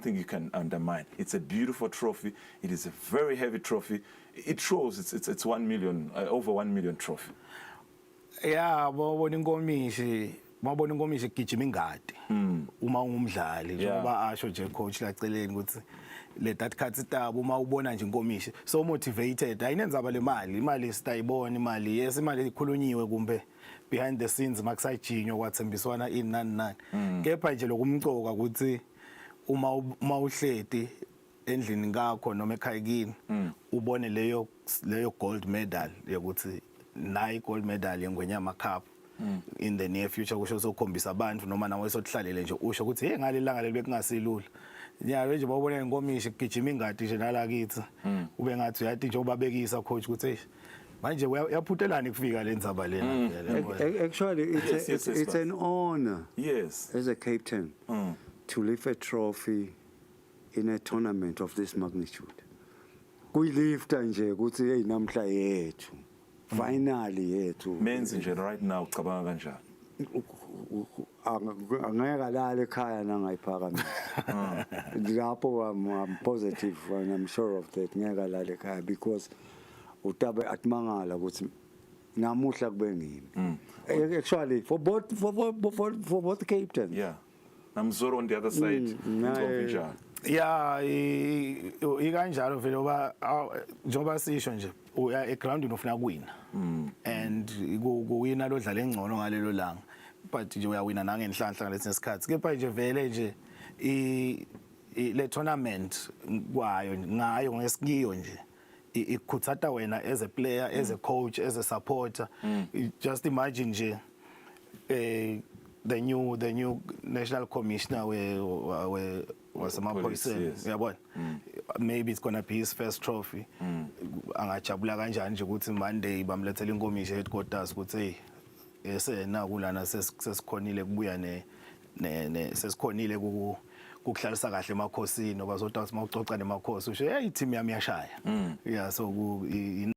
something you can undermine. It's a beautiful trophy. It is a very heavy trophy. It shows it's 1 million, over 1 million trophy. Yeah, babona inkomishi igijima ingadi uma ungumdlali njengoba asho nje coach laceleni ukuthi le that cuts tabo uma ubona nje inkomishi so motivated ayinenzaba le imali sitayibona imali yes imali ikhulunyiwe kumbe behind the scenes makusajinywa kwathembiswana ini nani kepha nje lokumcoka ukuthi uma uhleti endlini ngakho noma ekhayikini ubone leyo gold medal yokuthi nayi gold medal yengwenyama cup in the near future kusho sokhombisa abantu noma nawe sokuhlalele nje usho ukuthi hey ngale langa leli bekungasilula nyalo nje bawubona inkomishi igijima ingadi nje nala kithi ube ngathi uyathi nje ubabekisa coach ukuthi manje uyaphutelana ukufika lenzaba lena actually it's an honor as a captain to lift a trophy in a tournament of this magnitude kuyilifta nje ukuthi hey namhla yethu finally yethu men's nje right now ucabanga kanjani angeka lala ekhaya nangayiphakamisa lapho I'm positive and I'm sure of that ngeka lala ekhaya because utabe atmangala ukuthi namuhla kube ngimi actually for both captains namzoro on the other side njalo ikanjalo vele oba njoba sisho nje uya egroundini ufuna kuwina and kuwina lo dlala engcono ngalelo langa but nje uyawina nangenhlanhla ngalesi sikhathi kepha nje vele nje le tournament kwayo ngayo ngesikiyo nje ikhutsata wena as a player as a coach as a supporter just imagine nje the new national commissioner was yabona maybe it's going to be his first trophy angajabula kanjani nje ukuthi Monday bamlethela inkomishi headquarters ukuthi hey esena kulana sesikhonile kubuya sesikhonile kukuhlalisa kahle emakhosini obazothi mawucoca nemakhosi usho hey team yami yashaya so